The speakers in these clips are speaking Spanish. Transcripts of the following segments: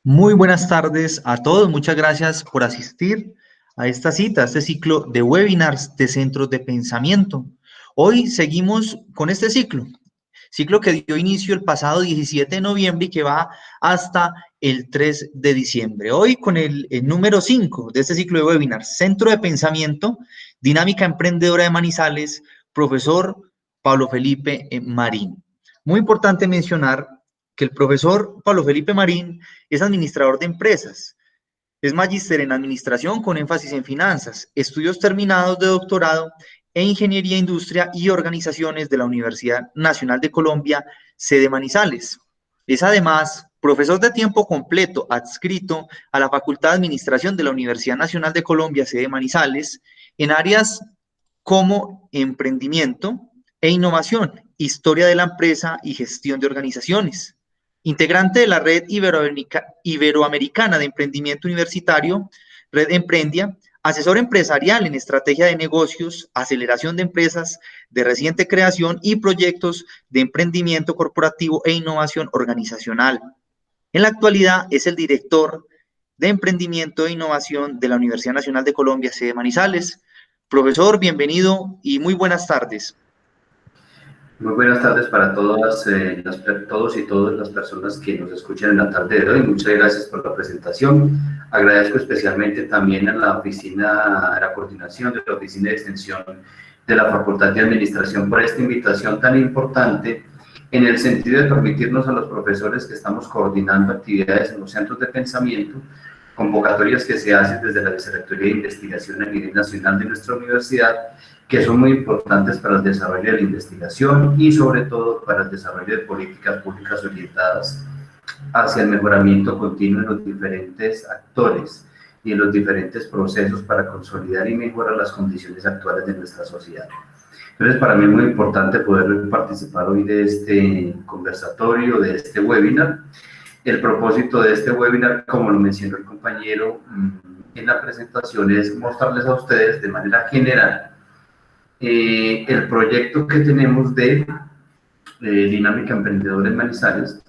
Muy buenas tardes a todos. Muchas gracias por asistir a esta cita, a este ciclo de webinars de Centros de Pensamiento. Hoy seguimos con este ciclo que dio inicio el pasado 17 de noviembre y que va hasta el 3 de diciembre. Hoy con el número 5 de este ciclo de webinars, Centro de Pensamiento, Dinámica Emprendedora de Manizales, profesor Pablo Felipe Marín. Muy importante mencionar que el profesor Pablo Felipe Marín es administrador de empresas, es magíster en administración con énfasis en finanzas, estudios terminados de doctorado en ingeniería, industria y organizaciones de la Universidad Nacional de Colombia, sede Manizales. Es además profesor de tiempo completo adscrito a la Facultad de Administración de la Universidad Nacional de Colombia, sede Manizales, en áreas como emprendimiento e innovación, historia de la empresa y gestión de organizaciones. Integrante de la Red Iberoamericana de Emprendimiento Universitario, Red Emprendia, asesor empresarial en estrategia de negocios, aceleración de empresas de reciente creación y proyectos de emprendimiento corporativo e innovación organizacional. En la actualidad es el director de Emprendimiento e Innovación de la Universidad Nacional de Colombia, sede Manizales. Profesor, bienvenido y muy buenas tardes. Muy buenas tardes para todos y todas las personas que nos escuchan en la tarde de hoy. Muchas gracias por la presentación. Agradezco especialmente también a la oficina, a la coordinación de la Oficina de Extensión de la Facultad de Administración por esta invitación tan importante en el sentido de permitirnos a los profesores que estamos coordinando actividades en los centros de pensamiento, convocatorias que se hacen desde la Vicerrectoría de Investigación a nivel nacional de nuestra universidad, que son muy importantes para el desarrollo de la investigación y sobre todo para el desarrollo de políticas públicas orientadas hacia el mejoramiento continuo en los diferentes actores y en los diferentes procesos para consolidar y mejorar las condiciones actuales de nuestra sociedad. Entonces, para mí es muy importante poder participar hoy de este conversatorio, de este webinar. El propósito de este webinar, como lo mencionó el compañero en la presentación, es mostrarles a ustedes de manera general el proyecto que tenemos de Dinámica Emprendedora en Manizales,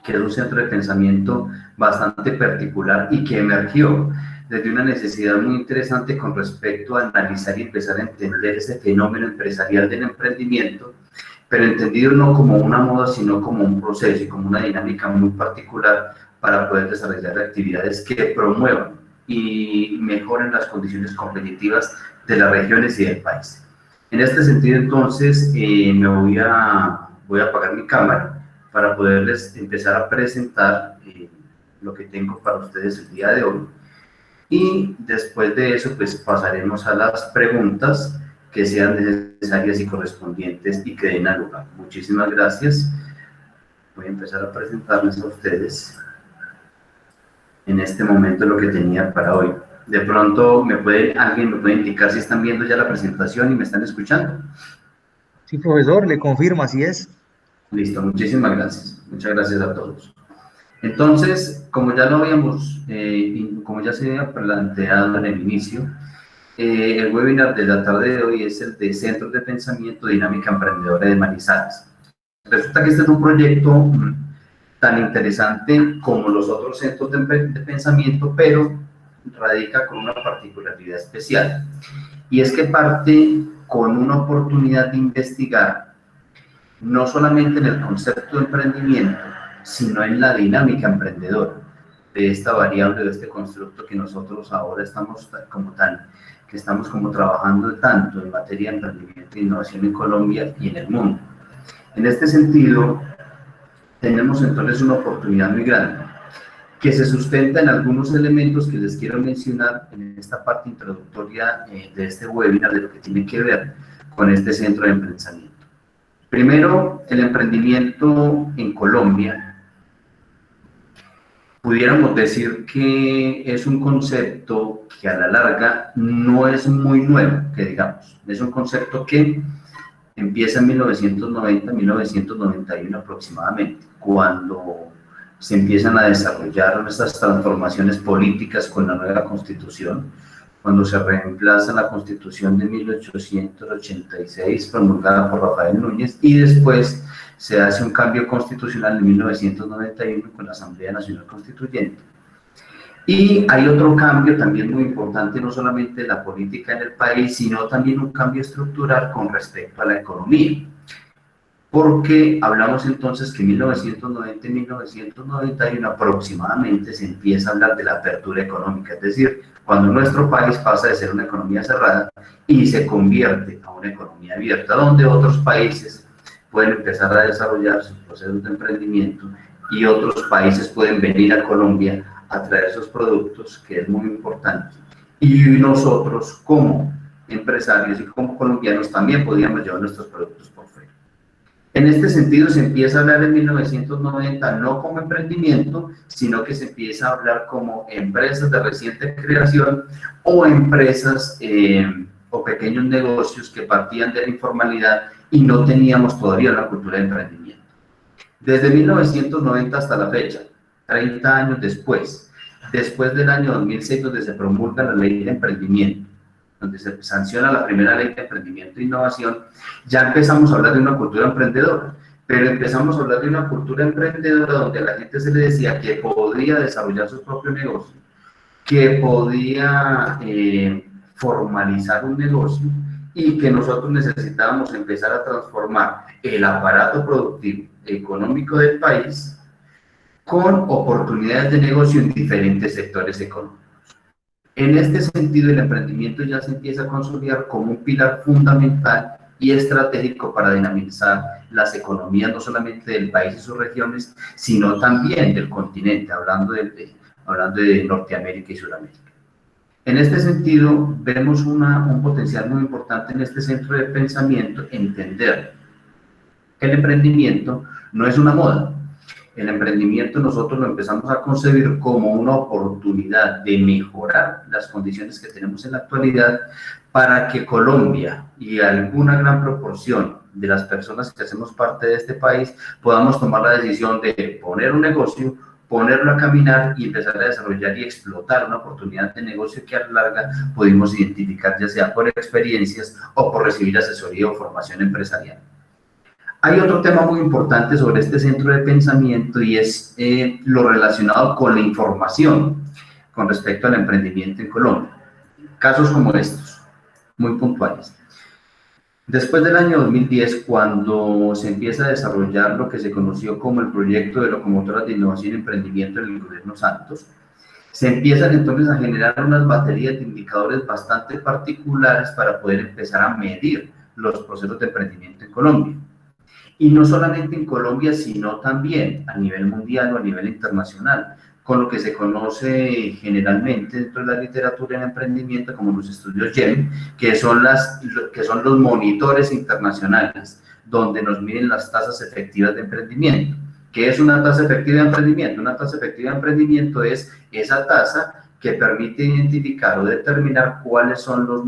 que es un centro de pensamiento bastante particular y que emergió desde una necesidad muy interesante con respecto a analizar y empezar a entender ese fenómeno empresarial del emprendimiento, pero entendido no como una moda, sino como un proceso y como una dinámica muy particular para poder desarrollar actividades que promuevan y mejoren las condiciones competitivas de las regiones y del país. En este sentido, entonces, voy a apagar mi cámara para poderles empezar a presentar lo que tengo para ustedes el día de hoy. Y después de eso, pues pasaremos a las preguntas que sean necesarias y correspondientes y que den a lugar. Muchísimas gracias. Voy a empezar a presentarles a ustedes en este momento lo que tenía para hoy. De pronto, alguien me puede indicar si están viendo ya la presentación y me están escuchando. Sí, profesor, le confirmo, así es. Listo, muchísimas gracias. Muchas gracias a todos. Entonces, como ya como ya se había planteado en el inicio, el webinar de la tarde de hoy es el de Centros de Pensamiento Dinámica Emprendedora de Manizales. Resulta que este es un proyecto tan interesante como los otros centros de pensamiento, pero radica con una particularidad especial, y es que parte con una oportunidad de investigar no solamente en el concepto de emprendimiento, sino en la dinámica emprendedora de esta variable, de este constructo que nosotros ahora estamos como trabajando tanto en materia de emprendimiento e innovación en Colombia y en el mundo. En este sentido, tenemos entonces una oportunidad muy grande que se sustenta en algunos elementos que les quiero mencionar en esta parte introductoria de este webinar, de lo que tiene que ver con este centro de pensamiento. Primero, el emprendimiento en Colombia, pudiéramos decir que es un concepto que a la larga no es muy nuevo, que digamos, es un concepto que empieza en 1990, 1991 aproximadamente, cuando se empiezan a desarrollar estas transformaciones políticas con la nueva Constitución, cuando se reemplaza la Constitución de 1886 promulgada por Rafael Núñez y después se hace un cambio constitucional en 1991 con la Asamblea Nacional Constituyente. Y hay otro cambio también muy importante, no solamente de la política en el país, sino también un cambio estructural con respecto a la economía. Porque hablamos entonces que en 1990 y 1991 aproximadamente se empieza a hablar de la apertura económica, es decir, cuando nuestro país pasa de ser una economía cerrada y se convierte a una economía abierta, donde otros países pueden empezar a desarrollar sus procesos de emprendimiento y otros países pueden venir a Colombia a traer sus productos, que es muy importante. Y nosotros como empresarios y como colombianos también podíamos llevar nuestros productos por fuera. En este sentido se empieza a hablar en 1990 no como emprendimiento, sino que se empieza a hablar como empresas de reciente creación o empresas o pequeños negocios que partían de la informalidad y no teníamos todavía una cultura de emprendimiento. Desde 1990 hasta la fecha, 30 años después del año 2006, donde se promulga la ley de emprendimiento, donde se sanciona la primera ley de emprendimiento e innovación, ya empezamos a hablar de una cultura emprendedora, pero empezamos a hablar de una cultura emprendedora donde a la gente se le decía que podía desarrollar su propio negocio, que podía formalizar un negocio y que nosotros necesitábamos empezar a transformar el aparato productivo económico del país con oportunidades de negocio en diferentes sectores económicos. En este sentido, el emprendimiento ya se empieza a consolidar como un pilar fundamental y estratégico para dinamizar las economías no solamente del país y sus regiones, sino también del continente, hablando de Norteamérica y Sudamérica. En este sentido, vemos un potencial muy importante en este centro de pensamiento, entender que el emprendimiento no es una moda. El emprendimiento nosotros lo empezamos a concebir como una oportunidad de mejorar las condiciones que tenemos en la actualidad para que Colombia y alguna gran proporción de las personas que hacemos parte de este país podamos tomar la decisión de poner un negocio, ponerlo a caminar y empezar a desarrollar y explotar una oportunidad de negocio que a la larga pudimos identificar ya sea por experiencias o por recibir asesoría o formación empresarial. Hay otro tema muy importante sobre este centro de pensamiento y es lo relacionado con la información con respecto al emprendimiento en Colombia. Casos como estos, muy puntuales. Después del año 2010, cuando se empieza a desarrollar lo que se conoció como el proyecto de locomotoras de innovación y emprendimiento en el gobierno Santos, se empiezan entonces a generar unas baterías de indicadores bastante particulares para poder empezar a medir los procesos de emprendimiento en Colombia. Y no solamente en Colombia, sino también a nivel mundial o a nivel internacional, con lo que se conoce generalmente dentro de la literatura en emprendimiento como los estudios GEM, que son los monitores internacionales, donde nos miden las tasas efectivas de emprendimiento. ¿Qué es una tasa efectiva de emprendimiento? Una tasa efectiva de emprendimiento es esa tasa que permite identificar o determinar cuáles son los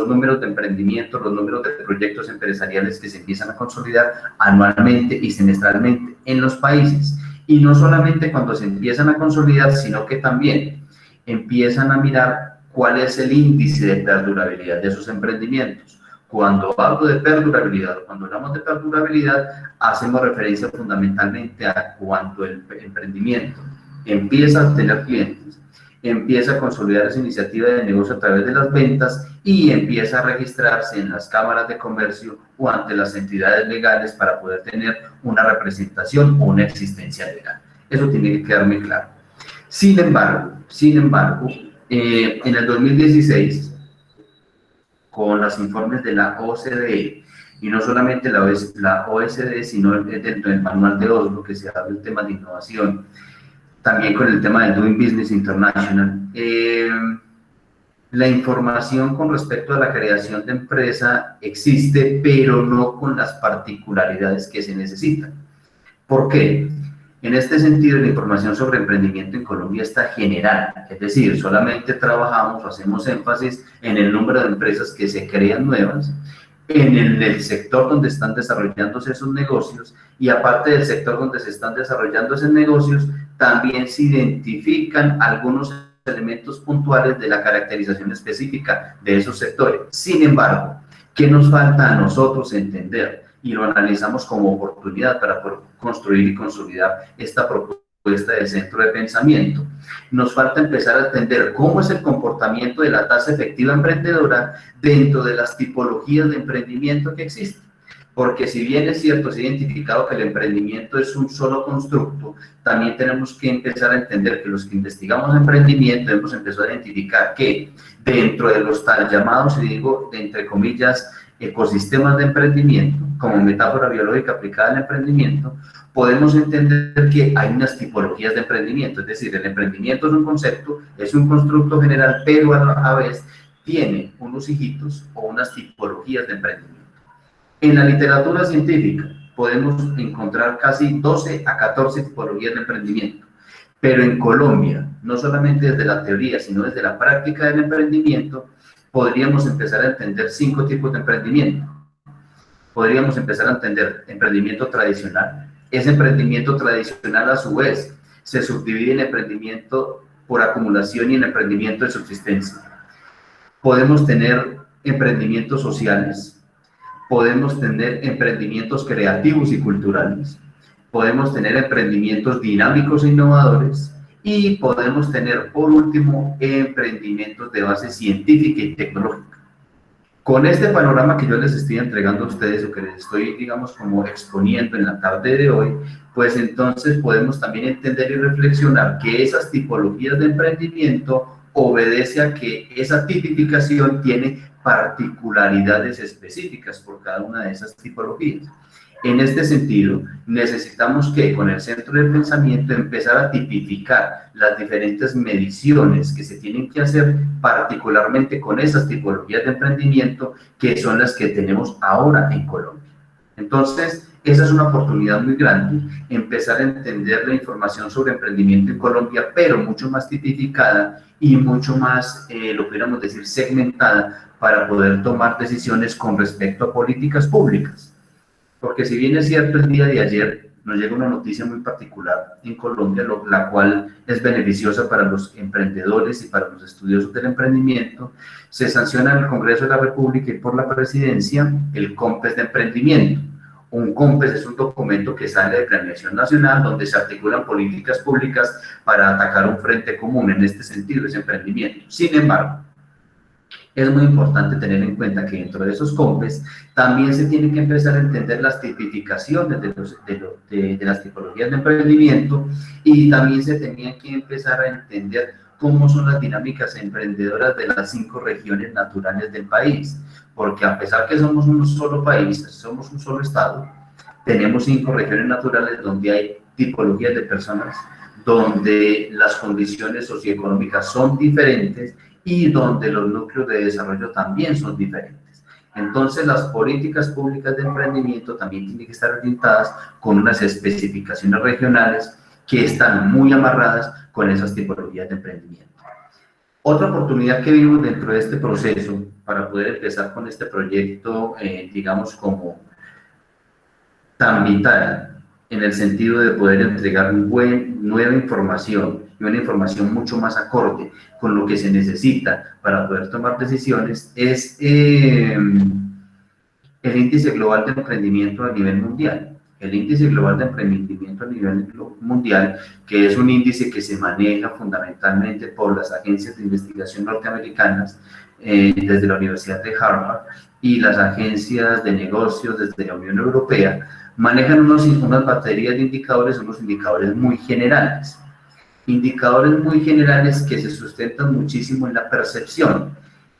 números de emprendimiento, los números de proyectos empresariales que se empiezan a consolidar anualmente y semestralmente en los países. Y no solamente cuando se empiezan a consolidar, sino que también empiezan a mirar cuál es el índice de perdurabilidad de esos emprendimientos. Cuando hablo de perdurabilidad, cuando hablamos de perdurabilidad, hacemos referencia fundamentalmente a cuando el emprendimiento empieza a tener clientes, empieza a consolidar esa iniciativa de negocio a través de las ventas y empieza a registrarse en las cámaras de comercio o ante las entidades legales para poder tener una representación o una existencia legal. Eso tiene que quedar muy claro. Sin embargo, en el 2016, con los informes de la OCDE, y no solamente la OCDE, sino dentro del manual de Oslo, que se habla del tema de innovación, también con el tema de Doing Business International, la información con respecto a la creación de empresa existe, pero no con las particularidades que se necesitan. ¿Por qué? En este sentido, la información sobre emprendimiento en Colombia está general, es decir, solamente trabajamos o hacemos énfasis en el número de empresas que se crean nuevas, en el sector donde están desarrollándose esos negocios, y aparte del sector donde se están desarrollando esos negocios, también se identifican algunos elementos puntuales de la caracterización específica de esos sectores. Sin embargo, ¿Qué nos falta a nosotros entender? Y lo analizamos como oportunidad para poder construir y consolidar esta propuesta de centro de pensamiento. Nos falta empezar a entender cómo es el comportamiento de la tasa efectiva emprendedora dentro de las tipologías de emprendimiento que existen. Porque si bien es cierto, se ha identificado que el emprendimiento es un solo constructo, también tenemos que empezar a entender que los que investigamos emprendimiento hemos empezado a identificar que dentro de los tal llamados, y digo, entre comillas, ecosistemas de emprendimiento, como metáfora biológica aplicada al emprendimiento, podemos entender que hay unas tipologías de emprendimiento, es decir, el emprendimiento es un concepto, es un constructo general, pero a la vez tiene unos hijitos o unas tipologías de emprendimiento. En la literatura científica podemos encontrar casi 12 a 14 tipologías de emprendimiento, pero en Colombia, no solamente desde la teoría, sino desde la práctica del emprendimiento, podríamos empezar a entender 5 tipos de emprendimiento. Podríamos empezar a entender emprendimiento tradicional. Ese emprendimiento tradicional, a su vez, se subdivide en emprendimiento por acumulación y en emprendimiento de subsistencia. Podemos tener emprendimientos sociales, podemos tener emprendimientos creativos y culturales, podemos tener emprendimientos dinámicos e innovadores y podemos tener, por último, emprendimientos de base científica y tecnológica. Con este panorama que yo les estoy entregando a ustedes o que les estoy, digamos, como exponiendo en la tarde de hoy, pues entonces podemos también entender y reflexionar que esas tipologías de emprendimiento obedece a que esa tipificación tiene particularidades específicas por cada una de esas tipologías. En este sentido, necesitamos que con el centro del pensamiento empezar a tipificar las diferentes mediciones que se tienen que hacer particularmente con esas tipologías de emprendimiento que son las que tenemos ahora en Colombia. Entonces, esa es una oportunidad muy grande, empezar a entender la información sobre emprendimiento en Colombia, pero mucho más tipificada y mucho más, lo pudiéramos decir, segmentada para poder tomar decisiones con respecto a políticas públicas. Porque si bien es cierto, el día de ayer nos llega una noticia muy particular en Colombia, la cual es beneficiosa para los emprendedores y para los estudiosos del emprendimiento, se sanciona en el Congreso de la República y por la Presidencia el COMPES de emprendimiento. Un COMPES es un documento que sale de Planeación Nacional donde se articulan políticas públicas para atacar un frente común, en este sentido es emprendimiento. Sin embargo, es muy importante tener en cuenta que dentro de esos COMPES también se tienen que empezar a entender las tipificaciones de las tipologías de emprendimiento y también se tenían que empezar a entender cómo son las dinámicas emprendedoras de las 5 regiones naturales del país, porque a pesar que somos un solo país, somos un solo estado, tenemos 5 regiones naturales donde hay tipologías de personas, donde las condiciones socioeconómicas son diferentes y donde los núcleos de desarrollo también son diferentes. Entonces, las políticas públicas de emprendimiento también tienen que estar orientadas con unas especificaciones regionales que están muy amarradas con esas tipologías de emprendimiento. Otra oportunidad que vimos dentro de este proceso para poder empezar con este proyecto, digamos, como tan vital, en el sentido de poder entregar nueva información y una información mucho más acorde con lo que se necesita para poder tomar decisiones, es el índice global de emprendimiento a nivel mundial. El índice global de emprendimiento a nivel mundial, que es un índice que se maneja fundamentalmente por las agencias de investigación norteamericanas, desde la Universidad de Harvard, y las agencias de negocios desde la Unión Europea, manejan unas baterías de indicadores, unos indicadores muy generales. Indicadores muy generales que se sustentan muchísimo en la percepción.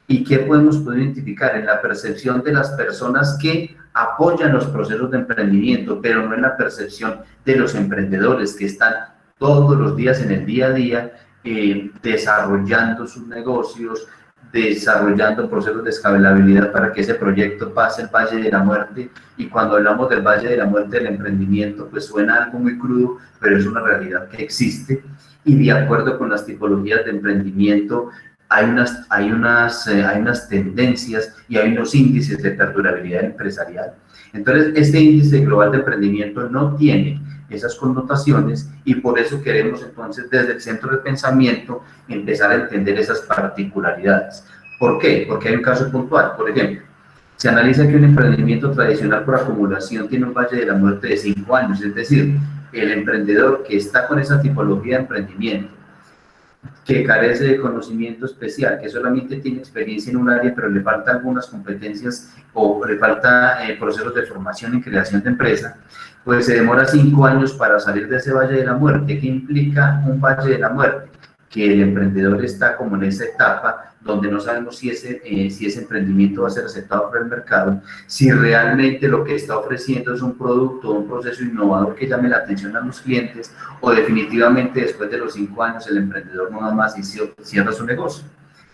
¿Y qué podemos poder identificar? En la percepción de las personas que apoyan los procesos de emprendimiento, pero no en la percepción de los emprendedores que están todos los días en el día a día desarrollando sus negocios, desarrollando procesos de escalabilidad para que ese proyecto pase el Valle de la Muerte. Y cuando hablamos del Valle de la Muerte del emprendimiento, pues suena algo muy crudo, pero es una realidad que existe. Y de acuerdo con las tipologías de emprendimiento, hay unas tendencias y hay unos índices de perdurabilidad empresarial. Entonces, este índice global de emprendimiento no tiene esas connotaciones y por eso queremos entonces desde el centro de pensamiento empezar a entender esas particularidades. ¿Por qué? Porque hay un caso puntual. Por ejemplo, Se analiza que un emprendimiento tradicional por acumulación tiene un valle de la muerte de 5 años, es decir, el emprendedor que está con esa tipología de emprendimiento, que carece de conocimiento especial, que solamente tiene experiencia en un área, pero le falta algunas competencias o le falta procesos de formación en creación de empresa, pues se demora 5 años para salir de ese valle de la muerte. ¿Qué implica un valle de la muerte? Que el emprendedor está como en esa etapa donde no sabemos si ese emprendimiento va a ser aceptado por el mercado, si realmente lo que está ofreciendo es un producto o un proceso innovador que llame la atención a los clientes, o definitivamente después de los 5 años el emprendedor no nada más y cierra su negocio.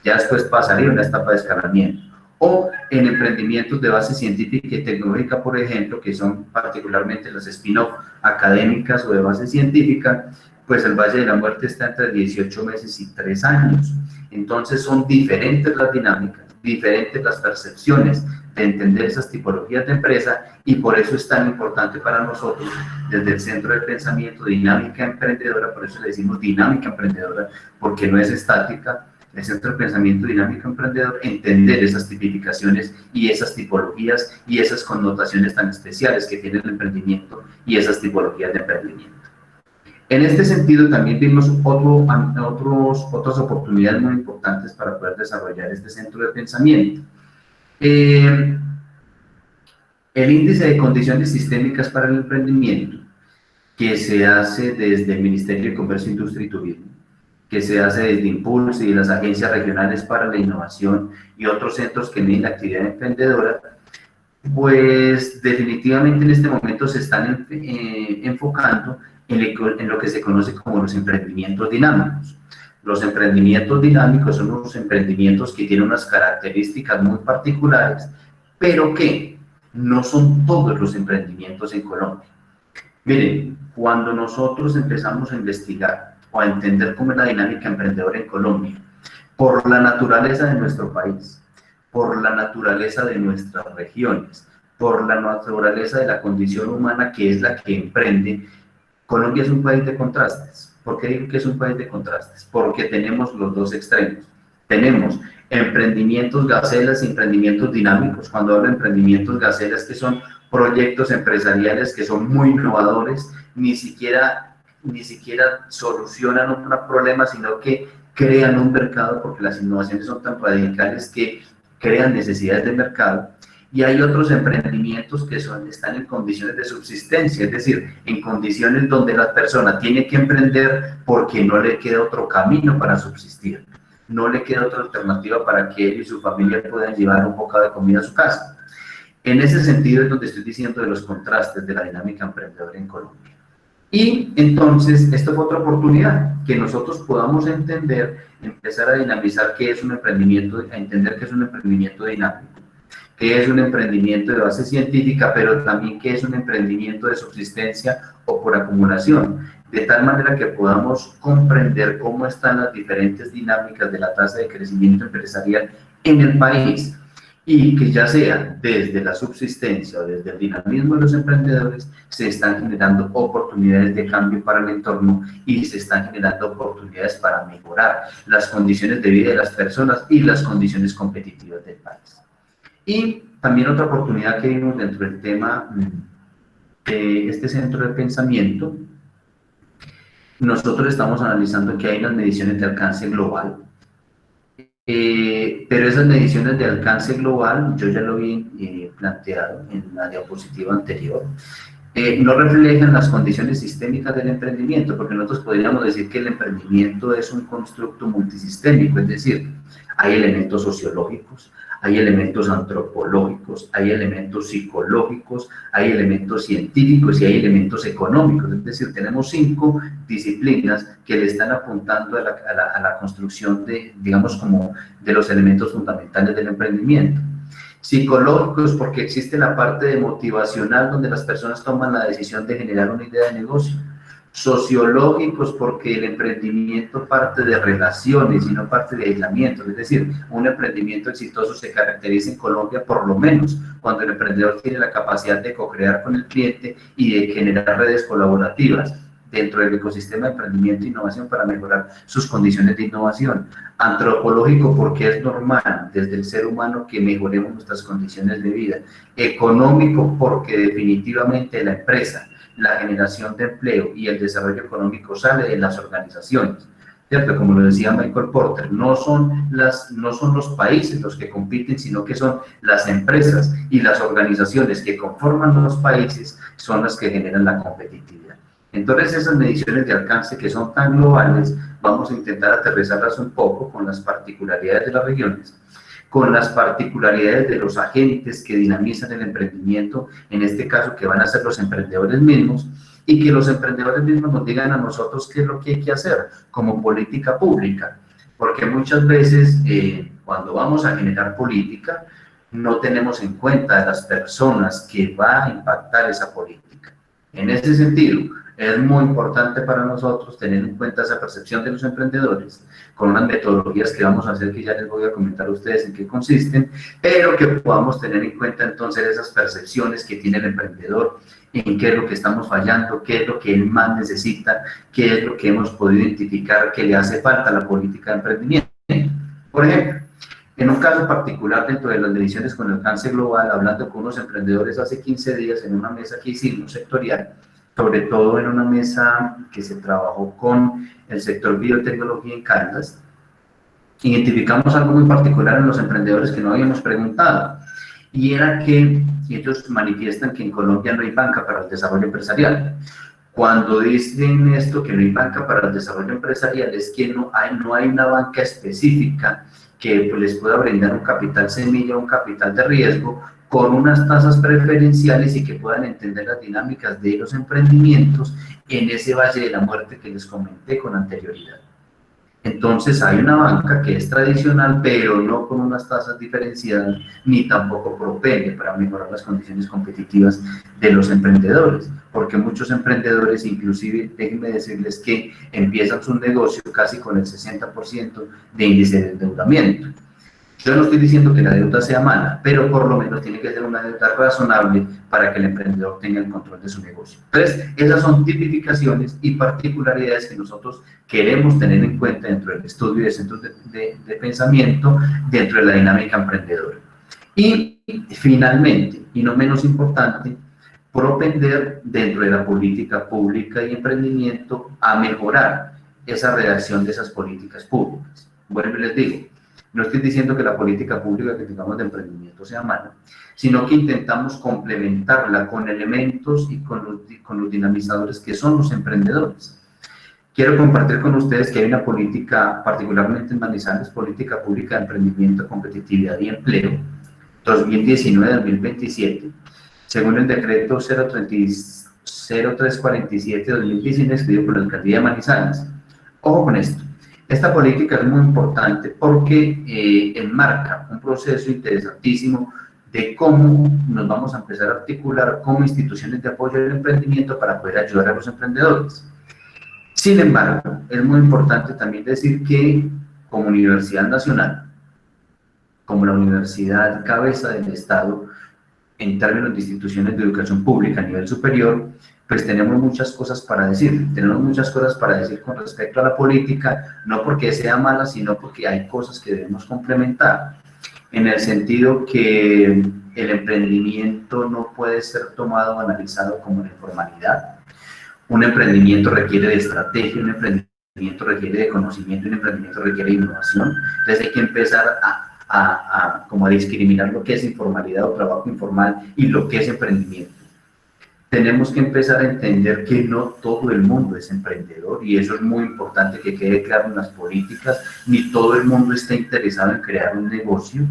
Ya después pasaría a una etapa de escalamiento. O en emprendimientos de base científica y tecnológica, por ejemplo, que son particularmente las spin-off académicas o de base científica, pues el valle de la muerte está entre 18 meses y 3 años. Entonces son diferentes las dinámicas, diferentes las percepciones de entender esas tipologías de empresa, y por eso es tan importante para nosotros desde el Centro de Pensamiento Dinámica Emprendedora. Por eso le decimos dinámica emprendedora, porque no es estática. El Centro de Pensamiento Dinámico Emprendedor, entender esas tipificaciones y esas tipologías y esas connotaciones tan especiales que tiene el emprendimiento y esas tipologías de emprendimiento. En este sentido, también vimos otras oportunidades muy importantes para poder desarrollar este centro de pensamiento. El índice de condiciones sistémicas para el emprendimiento, que se hace desde el Ministerio de Comercio, Industria y Turismo, que se hace desde Impulse y las agencias regionales para la innovación y otros centros que miden la actividad emprendedora, pues definitivamente en este momento se están enfocando en lo que se conoce como los emprendimientos dinámicos. Los emprendimientos dinámicos son unos emprendimientos que tienen unas características muy particulares, pero que no son todos los emprendimientos en Colombia. Miren, cuando nosotros empezamos a investigar o a entender cómo es la dinámica emprendedora en Colombia, por la naturaleza de nuestro país, por la naturaleza de nuestras regiones, por la naturaleza de la condición humana que es la que emprende, Colombia es un país de contrastes. ¿Por qué digo que es un país de contrastes? Porque tenemos los dos extremos. Tenemos emprendimientos gacelas y emprendimientos dinámicos. Cuando hablo de emprendimientos gacelas, que son proyectos empresariales que son muy innovadores, ni siquiera solucionan un problema, sino que crean un mercado, porque las innovaciones son tan radicales que crean necesidades de mercado. Y hay otros emprendimientos que están en condiciones de subsistencia, es decir, en condiciones donde la persona tiene que emprender porque no le queda otro camino para subsistir, no le queda otra alternativa para que él y su familia puedan llevar un bocado de comida a su casa. En ese sentido es donde estoy diciendo de los contrastes de la dinámica emprendedora en Colombia. Y entonces, esta fue otra oportunidad, que nosotros podamos entender, empezar a dinamizar qué es un emprendimiento, a entender qué es un emprendimiento dinámico, qué es un emprendimiento de base científica, pero también qué es un emprendimiento de subsistencia o por acumulación, de tal manera que podamos comprender cómo están las diferentes dinámicas de la tasa de crecimiento empresarial en el país, y que ya sea desde la subsistencia o desde el dinamismo de los emprendedores, se están generando oportunidades de cambio para el entorno y se están generando oportunidades para mejorar las condiciones de vida de las personas y las condiciones competitivas del país. Y también otra oportunidad que vimos dentro del tema de este centro de pensamiento, nosotros estamos analizando que hay unas mediciones de alcance global, pero esas mediciones de alcance global, yo ya lo vi planteado en la diapositiva anterior, no reflejan las condiciones sistémicas del emprendimiento, porque nosotros podríamos decir que el emprendimiento es un constructo multisistémico, es decir, hay elementos sociológicos, hay elementos antropológicos, hay elementos psicológicos, hay elementos científicos y hay elementos económicos. Es decir, tenemos 5 disciplinas que le están apuntando a la construcción de, digamos, como de los elementos fundamentales del emprendimiento. Psicológicos, porque existe la parte motivacional donde las personas toman la decisión de generar una idea de negocio. Sociológicos, porque el emprendimiento parte de relaciones y no parte de aislamiento, es decir, un emprendimiento exitoso se caracteriza en Colombia por lo menos cuando el emprendedor tiene la capacidad de co-crear con el cliente y de generar redes colaborativas. dentro del ecosistema de emprendimiento e innovación para mejorar sus condiciones de innovación. Antropológico, porque es normal desde el ser humano que mejoremos nuestras condiciones de vida. Económico, porque definitivamente la empresa, la generación de empleo y el desarrollo económico sale de las organizaciones, ¿cierto? Como lo decía Michael Porter, no son los países los que compiten, sino que son las empresas y las organizaciones que conforman los países son las que generan la competitividad. Entonces, esas mediciones de alcance que son tan globales, vamos a intentar aterrizarlas un poco con las particularidades de las regiones, con las particularidades de los agentes que dinamizan el emprendimiento, en este caso que van a ser los emprendedores mismos, y que los emprendedores mismos nos digan a nosotros qué es lo que hay que hacer como política pública, porque muchas veces cuando vamos a generar política no tenemos en cuenta a las personas que va a impactar esa política. En ese sentido, es muy importante para nosotros tener en cuenta esa percepción de los emprendedores con unas metodologías que vamos a hacer, que ya les voy a comentar a ustedes en qué consisten, pero que podamos tener en cuenta entonces esas percepciones que tiene el emprendedor, en qué es lo que estamos fallando, qué es lo que él más necesita, qué es lo que hemos podido identificar que le hace falta a la política de emprendimiento. Por ejemplo, en un caso particular dentro de las mediciones con alcance global, hablando con unos emprendedores hace 15 días en una mesa que hicimos sectorial, sobre todo en una mesa que se trabajó con el sector biotecnología en Caldas, identificamos algo muy particular en los emprendedores que no habíamos preguntado, y era que ellos manifiestan que en Colombia no hay banca para el desarrollo empresarial. Cuando dicen esto, que no hay banca para el desarrollo empresarial, es que no hay una banca específica que pues, les pueda brindar un capital semilla, un capital de riesgo, con unas tasas preferenciales y que puedan entender las dinámicas de los emprendimientos en ese valle de la muerte que les comenté con anterioridad. Entonces hay una banca que es tradicional, pero no con unas tasas diferenciadas, ni tampoco propende para mejorar las condiciones competitivas de los emprendedores, porque muchos emprendedores, inclusive, déjenme decirles que empiezan su negocio casi con el 60% de índice de endeudamiento. Yo no estoy diciendo que la deuda sea mala, pero por lo menos tiene que ser una deuda razonable para que el emprendedor tenga el control de su negocio. Entonces, esas son tipificaciones y particularidades que nosotros queremos tener en cuenta dentro del estudio de centros de pensamiento, dentro de la dinámica emprendedora. Y finalmente, y no menos importante, propender dentro de la política pública y emprendimiento a mejorar esa redacción de esas políticas públicas. Bueno, les digo, no estoy diciendo que la política pública que tengamos de emprendimiento sea mala, sino que intentamos complementarla con elementos y con los dinamizadores que son los emprendedores. Quiero compartir con ustedes que hay una política, particularmente en Manizales, política pública de emprendimiento, competitividad y empleo, 2019-2027, según el decreto 0347-2019, expedido por la alcaldía de Manizales. Ojo con esto. Esta política es muy importante porque enmarca un proceso interesantísimo de cómo nos vamos a empezar a articular como instituciones de apoyo al emprendimiento para poder ayudar a los emprendedores. Sin embargo, es muy importante también decir que como Universidad Nacional, como la universidad cabeza del Estado, en términos de instituciones de educación pública a nivel superior, pues tenemos muchas cosas para decir. Tenemos muchas cosas para decir con respecto a la política, no porque sea mala, sino porque hay cosas que debemos complementar, en el sentido que el emprendimiento no puede ser tomado o analizado como una informalidad. Un emprendimiento requiere de estrategia, un emprendimiento requiere de conocimiento, un emprendimiento requiere de innovación. Entonces hay que empezar como a discriminar lo que es informalidad o trabajo informal y lo que es emprendimiento. Tenemos que empezar a entender que no todo el mundo es emprendedor, y eso es muy importante que quede claro en las políticas. Ni todo el mundo está interesado en crear un negocio.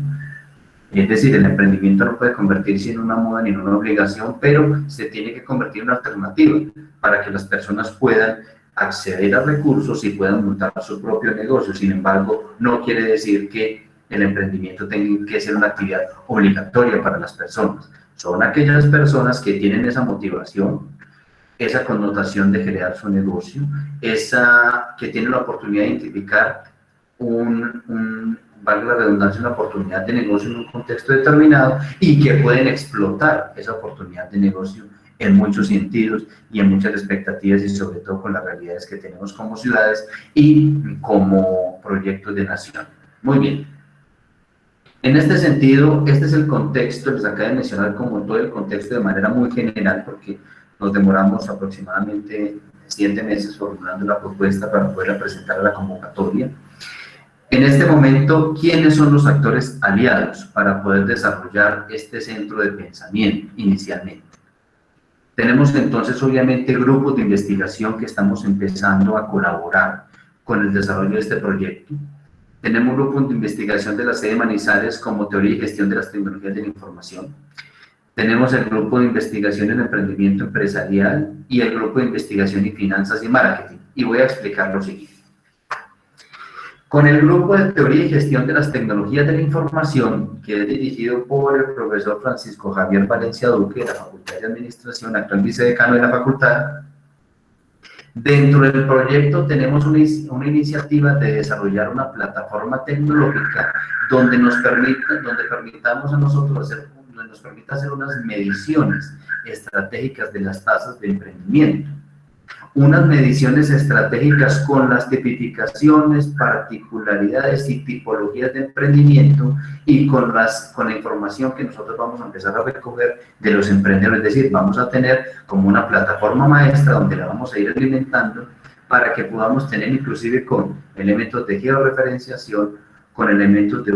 Es decir, el emprendimiento no puede convertirse en una moda ni en una obligación, pero se tiene que convertir en una alternativa para que las personas puedan acceder a recursos y puedan montar su propio negocio. Sin embargo, no quiere decir que el emprendimiento tenga que ser una actividad obligatoria para las personas. Son aquellas personas que tienen esa motivación, esa connotación de crear su negocio, que tienen la oportunidad de identificar valga la redundancia, una oportunidad de negocio en un contexto determinado y que pueden explotar esa oportunidad de negocio en muchos sentidos y en muchas expectativas y sobre todo con las realidades que tenemos como ciudades y como proyectos de nación. Muy bien. En este sentido, este es el contexto, les acabo de mencionar como todo el contexto de manera muy general porque nos demoramos aproximadamente 7 meses formulando la propuesta para poderla presentar a la convocatoria. En este momento, ¿quiénes son los actores aliados para poder desarrollar este centro de pensamiento inicialmente? Tenemos entonces, obviamente, grupos de investigación que estamos empezando a colaborar con el desarrollo de este proyecto. Tenemos grupos de investigación de la sede Manizales como Teoría y Gestión de las Tecnologías de la Información. Tenemos el grupo de investigación en emprendimiento empresarial y el grupo de investigación y finanzas y marketing. Y voy a explicar lo siguiente. Con el grupo de Teoría y Gestión de las Tecnologías de la Información, que es dirigido por el profesor Francisco Javier Valencia Duque de la Facultad de Administración, actual vicedecano de la facultad, dentro del proyecto tenemos una iniciativa de desarrollar una plataforma tecnológica donde nos permitamos a nosotros nos permita hacer unas mediciones estratégicas de las tasas de emprendimiento. Unas mediciones estratégicas con las tipificaciones, particularidades y tipologías de emprendimiento y con la información que nosotros vamos a empezar a recoger de los emprendedores. Es decir, vamos a tener como una plataforma maestra donde la vamos a ir alimentando para que podamos tener inclusive con elementos de georreferenciación, con elementos de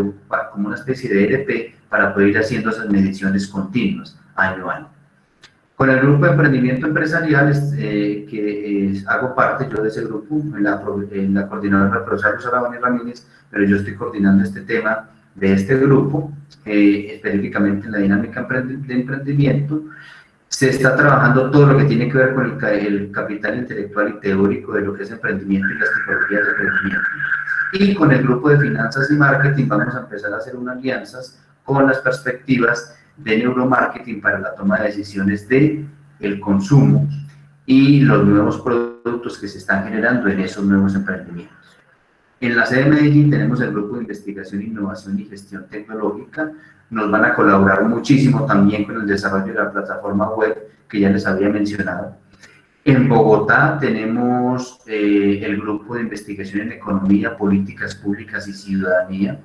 como una especie de ERP para poder ir haciendo esas mediciones continuas año a año. Con el grupo de emprendimiento empresarial, hago parte yo de ese grupo, en la coordinadora profesora Rosa Ramírez, pero yo estoy coordinando este tema de este grupo, específicamente en la dinámica de emprendimiento. Se está trabajando todo lo que tiene que ver con el capital intelectual y teórico de lo que es emprendimiento y las tipologías de emprendimiento. Y con el grupo de finanzas y marketing vamos a empezar a hacer unas alianzas con las perspectivas de neuromarketing para la toma de decisiones de el consumo y los nuevos productos que se están generando en esos nuevos emprendimientos. En la sede de Medellín tenemos el grupo de investigación, innovación y gestión tecnológica. Nos van a colaborar muchísimo también con el desarrollo de la plataforma web que ya les había mencionado. En Bogotá tenemos el grupo de investigación en economía, políticas públicas y ciudadanía.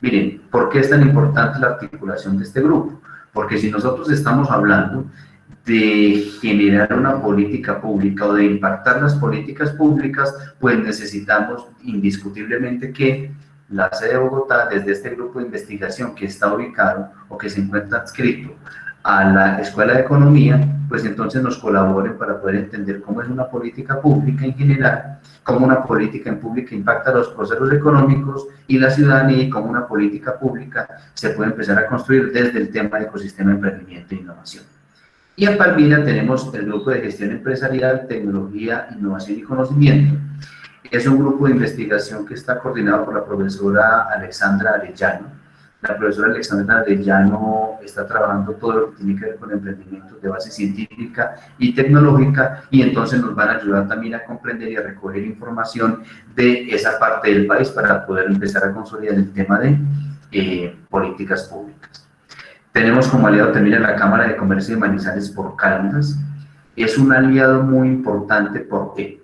Miren, ¿por qué es tan importante la articulación de este grupo? Porque si nosotros estamos hablando de generar una política pública o de impactar las políticas públicas, pues necesitamos indiscutiblemente que la sede de Bogotá, desde este grupo de investigación que está ubicado o que se encuentra adscrito a la Escuela de Economía, pues entonces nos colaboren para poder entender cómo es una política pública en general, cómo una política pública impacta los procesos económicos y la ciudadanía y cómo una política pública se puede empezar a construir desde el tema de ecosistema, emprendimiento e innovación. Y en Palmira tenemos el grupo de gestión empresarial, tecnología, innovación y conocimiento. Es un grupo de investigación que está coordinado por la profesora Alexandra Arellano. La profesora Alexandra Arellano está trabajando todo lo que tiene que ver con emprendimientos de base científica y tecnológica y entonces nos van a ayudar también a comprender y a recoger información de esa parte del país para poder empezar a consolidar el tema de políticas públicas. Tenemos como aliado también a la Cámara de Comercio de Manizales por Caldas. Es un aliado muy importante porque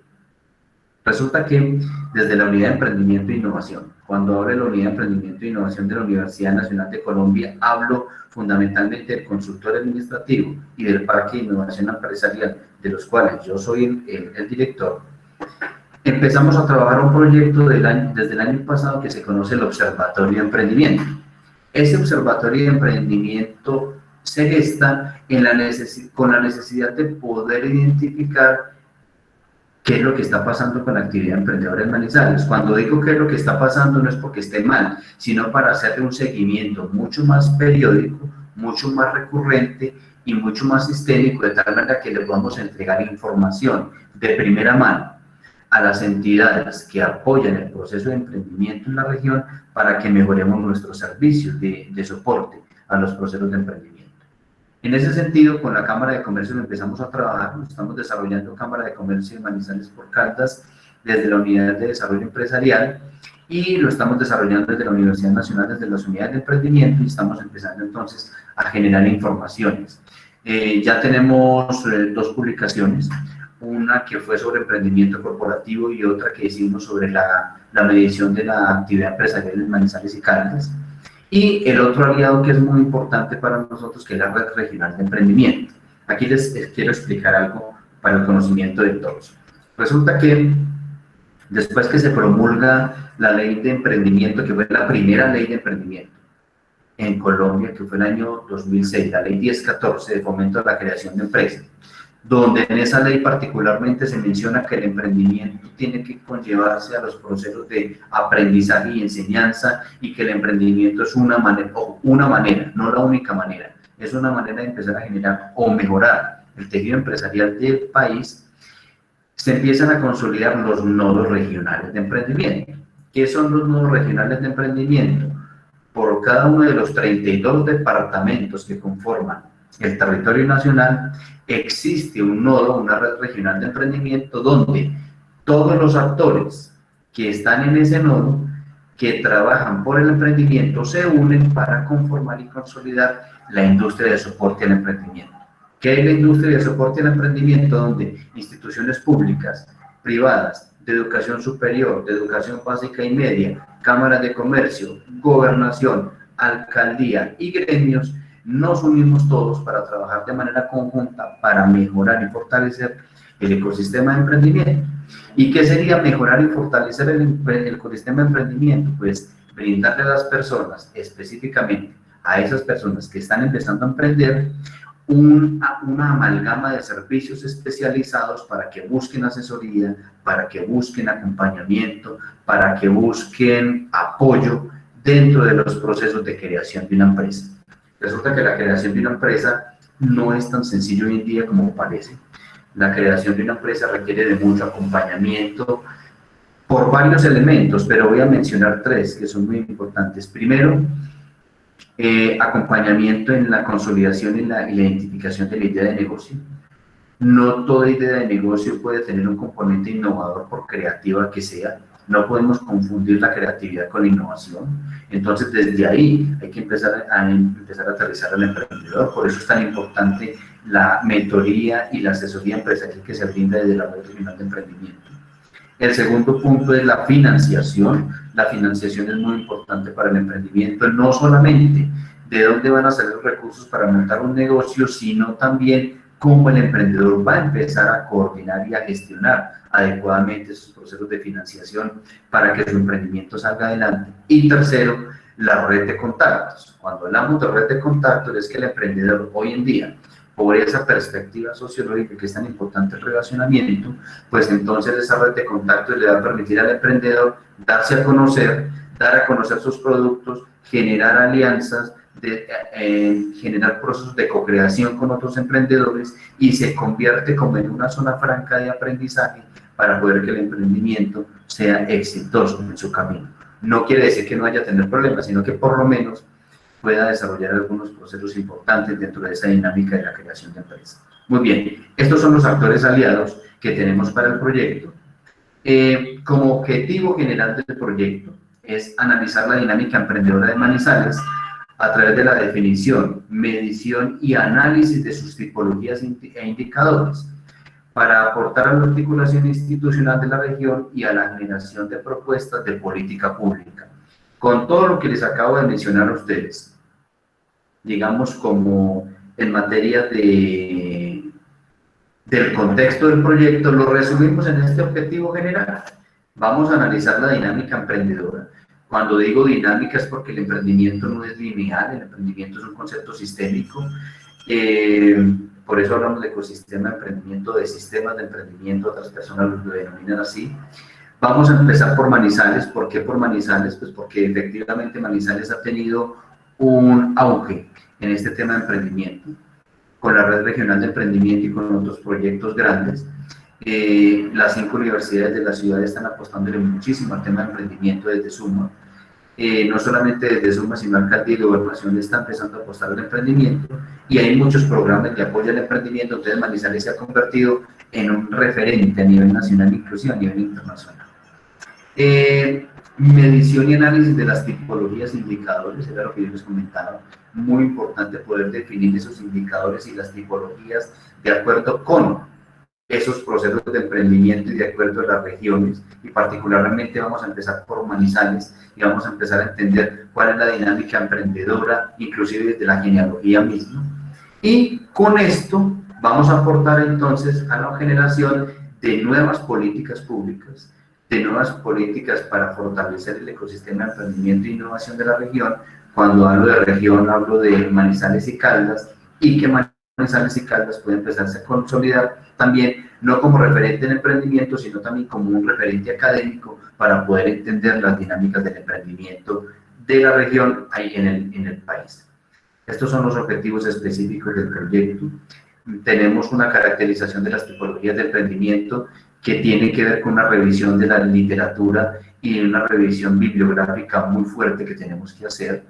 resulta que desde la Unidad de Emprendimiento e Innovación, cuando hablo de la Unidad de Emprendimiento e Innovación de la Universidad Nacional de Colombia, hablo fundamentalmente del consultor administrativo y del Parque de Innovación Empresarial, de los cuales yo soy el director. Empezamos a trabajar un proyecto desde el año pasado que se conoce el Observatorio de Emprendimiento. Ese Observatorio de Emprendimiento se gesta con la necesidad de poder identificar qué es lo que está pasando con la actividad emprendedora en Manizales. Cuando digo qué es lo que está pasando no es porque esté mal, sino para hacerle un seguimiento mucho más periódico, mucho más recurrente y mucho más sistémico, de tal manera que le podamos entregar información de primera mano a las entidades que apoyan el proceso de emprendimiento en la región para que mejoremos nuestros servicios de soporte a los procesos de emprendimiento. En ese sentido, con la Cámara de Comercio empezamos a trabajar, estamos desarrollando Cámara de Comercio de Manizales por Caldas desde la Unidad de Desarrollo Empresarial y lo estamos desarrollando desde la Universidad Nacional, desde las unidades de emprendimiento y estamos empezando entonces a generar informaciones. Ya tenemos 2 publicaciones, una que fue sobre emprendimiento corporativo y otra que hicimos sobre la medición de la actividad empresarial en Manizales y Caldas. Y el otro aliado que es muy importante para nosotros, que es la Red Regional de Emprendimiento. Aquí les quiero explicar algo para el conocimiento de todos. Resulta que después que se promulga la ley de emprendimiento, que fue la primera ley de emprendimiento en Colombia, que fue el año 2006, la ley 1014 de fomento a la creación de empresas, donde en esa ley particularmente se menciona que el emprendimiento tiene que conllevarse a los procesos de aprendizaje y enseñanza, y que el emprendimiento es una manera, no la única manera, es una manera de empezar a generar o mejorar el tejido empresarial del país. Se empiezan a consolidar los nodos regionales de emprendimiento. ¿Qué son los nodos regionales de emprendimiento? Por cada uno de los 32 departamentos que conforman el territorio nacional, existe un nodo, una red regional de emprendimiento, donde todos los actores que están en ese nodo, que trabajan por el emprendimiento, se unen para conformar y consolidar la industria de soporte al emprendimiento. ¿Qué es la industria de soporte al emprendimiento? Donde instituciones públicas, privadas, de educación superior, de educación básica y media, cámaras de comercio, gobernación, alcaldía y gremios, nos unimos todos para trabajar de manera conjunta para mejorar y fortalecer el ecosistema de emprendimiento. ¿Y qué sería mejorar y fortalecer el ecosistema de emprendimiento? Pues brindarle a las personas, específicamente a esas personas que están empezando a emprender, una amalgama de servicios especializados para que busquen asesoría, para que busquen acompañamiento, para que busquen apoyo dentro de los procesos de creación de una empresa. Resulta que la creación de una empresa no es tan sencillo hoy en día como parece. La creación de una empresa requiere de mucho acompañamiento por varios elementos, pero voy a mencionar 3 que son muy importantes. Primero, acompañamiento en la consolidación y la identificación de la idea de negocio. No toda idea de negocio puede tener un componente innovador, por creativa que sea. No podemos confundir la creatividad con la innovación. Entonces, desde ahí hay que empezar a aterrizar al emprendedor. Por eso es tan importante la mentoría y la asesoría empresarial que se brinda desde la Red Regional de Emprendimiento. El segundo punto es la financiación. La financiación es muy importante para el emprendimiento, no solamente de dónde van a salir los recursos para montar un negocio, sino también cómo el emprendedor va a empezar a coordinar y a gestionar adecuadamente sus procesos de financiación para que su emprendimiento salga adelante. Y tercero, la red de contactos. Cuando hablamos de red de contactos, es que el emprendedor hoy en día, por esa perspectiva sociológica que es tan importante el relacionamiento, pues entonces esa red de contactos le va a permitir al emprendedor darse a conocer, dar a conocer sus productos, generar alianzas, generar procesos de co-creación con otros emprendedores, y se convierte como en una zona franca de aprendizaje para poder que el emprendimiento sea exitoso en su camino. No quiere decir que no haya tener problemas, sino que por lo menos pueda desarrollar algunos procesos importantes dentro de esa dinámica de la creación de empresas. Muy bien, estos son los actores aliados que tenemos para el proyecto. Como objetivo general del proyecto es analizar la dinámica emprendedora de Manizales a través de la definición, medición y análisis de sus tipologías e indicadores, para aportar a la articulación institucional de la región y a la generación de propuestas de política pública. Con todo lo que les acabo de mencionar a ustedes, digamos como en materia del contexto del proyecto, lo resumimos en este objetivo general. Vamos a analizar la dinámica emprendedora. Cuando digo dinámica es porque el emprendimiento no es lineal, el emprendimiento es un concepto sistémico. Por eso hablamos de ecosistema de emprendimiento, de sistemas de emprendimiento, otras personas lo denominan así. Vamos a empezar por Manizales. ¿Por qué por Manizales? Pues porque efectivamente Manizales ha tenido un auge en este tema de emprendimiento, con la Red Regional de Emprendimiento y con otros proyectos grandes. Las 5 universidades de la ciudad están apostándole muchísimo al tema de emprendimiento desde Suma. No solamente desde Suma, sino Alcaldía y Gobernación está empezando a apostar al emprendimiento, y hay muchos programas de apoyo al emprendimiento. Entonces Manizales se ha convertido en un referente a nivel nacional, inclusive a nivel internacional. medición y análisis de las tipologías e indicadores, era lo que yo les comentaba, muy importante poder definir esos indicadores y las tipologías de acuerdo con esos procesos de emprendimiento y de acuerdo a las regiones, y particularmente vamos a empezar por Manizales y vamos a empezar a entender cuál es la dinámica emprendedora, inclusive desde la genealogía misma, y con esto vamos a aportar entonces a la generación de nuevas políticas públicas, de nuevas políticas para fortalecer el ecosistema de emprendimiento e innovación de la región. Cuando hablo de región, hablo de Manizales y Caldas, y que Manizales y Caldas pueden empezarse a consolidar también, no como referente en emprendimiento, sino también como un referente académico para poder entender las dinámicas del emprendimiento de la región ahí en el país. Estos son los objetivos específicos del proyecto. Tenemos una caracterización de las tipologías de emprendimiento que tiene que ver con una revisión de la literatura y una revisión bibliográfica muy fuerte que tenemos que hacer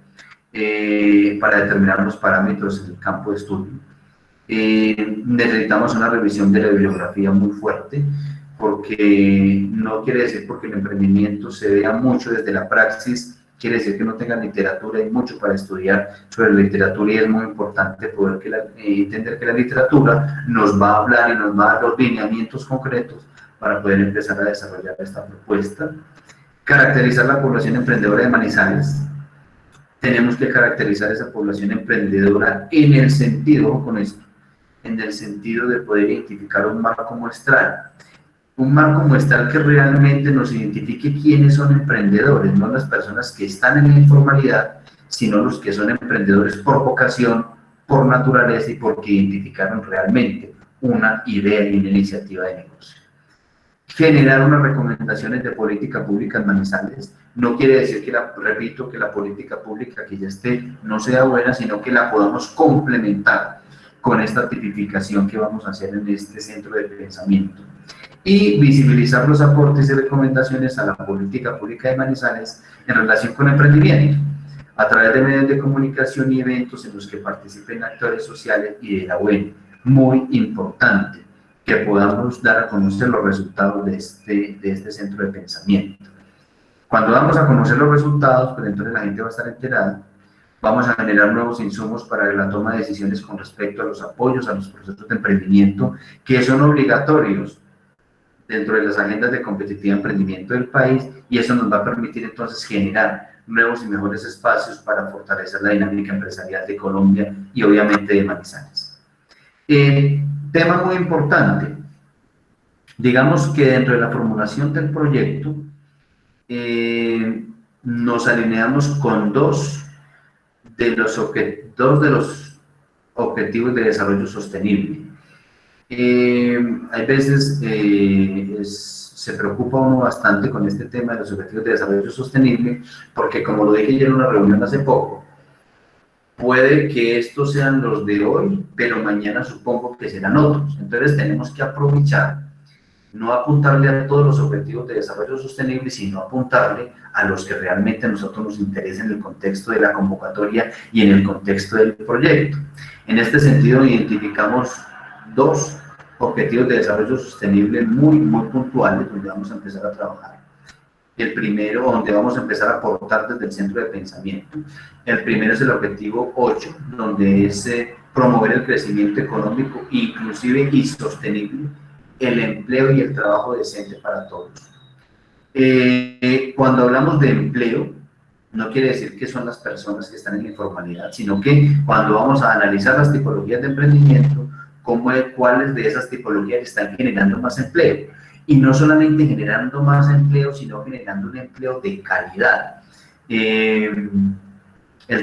para determinar los parámetros en el campo de estudio. Necesitamos una revisión de la bibliografía muy fuerte, porque no quiere decir porque el emprendimiento se vea mucho desde la praxis, quiere decir que no tengan literatura. Hay mucho para estudiar sobre la literatura y es muy importante poder entender que la literatura nos va a hablar y nos va a dar los lineamientos concretos para poder empezar a desarrollar esta propuesta. Caracterizar la población emprendedora de Manizales. Tenemos que caracterizar esa población emprendedora en el sentido, ojo con esto, en el sentido de poder identificar un marco muestral. Un marco muestral que realmente nos identifique quiénes son emprendedores, no las personas que están en la informalidad, sino los que son emprendedores por vocación, por naturaleza y porque identificaron realmente una idea y una iniciativa de negocio. Generar unas recomendaciones de política pública en Manizales no quiere decir que, repito, que la política pública que ya esté no sea buena, sino que la podamos complementar con esta tipificación que vamos a hacer en este centro de pensamiento. Y visibilizar los aportes y recomendaciones a la política pública de Manizales en relación con emprendimiento, a través de medios de comunicación y eventos en los que participen actores sociales y de la web. Muy importante que podamos dar a conocer los resultados de este centro de pensamiento. Cuando damos a conocer los resultados, pues entonces la gente va a estar enterada. Vamos a generar nuevos insumos para la toma de decisiones con respecto a los apoyos a los procesos de emprendimiento que son obligatorios dentro de las agendas de competitividad de emprendimiento del país, y eso nos va a permitir entonces generar nuevos y mejores espacios para fortalecer la dinámica empresarial de Colombia y obviamente de Manizales. Tema muy importante, digamos que dentro de la formulación del proyecto nos alineamos con dos de los objetivos de desarrollo sostenible. Hay veces se preocupa uno bastante con este tema de los objetivos de desarrollo sostenible, porque como lo dije yo en una reunión hace poco, puede que estos sean los de hoy, pero mañana supongo que serán otros. Entonces tenemos que aprovechar, no apuntarle a todos los objetivos de desarrollo sostenible, sino apuntarle a los que realmente a nosotros nos interesa en el contexto de la convocatoria y en el contexto del proyecto. En este sentido, identificamos dos objetivos de desarrollo sostenible muy puntuales, donde vamos a empezar a trabajar. El primero, donde vamos a empezar a aportar desde el centro de pensamiento. El primero es el objetivo 8, donde es promover el crecimiento económico, inclusive y sostenible, el empleo y el trabajo decente para todos. Cuando hablamos de empleo, no quiere decir que son las personas que están en la informalidad, sino que cuando vamos a analizar las tipologías de emprendimiento, cuáles de esas tipologías están generando más empleo. Y no solamente generando más empleo, sino generando un empleo de calidad. El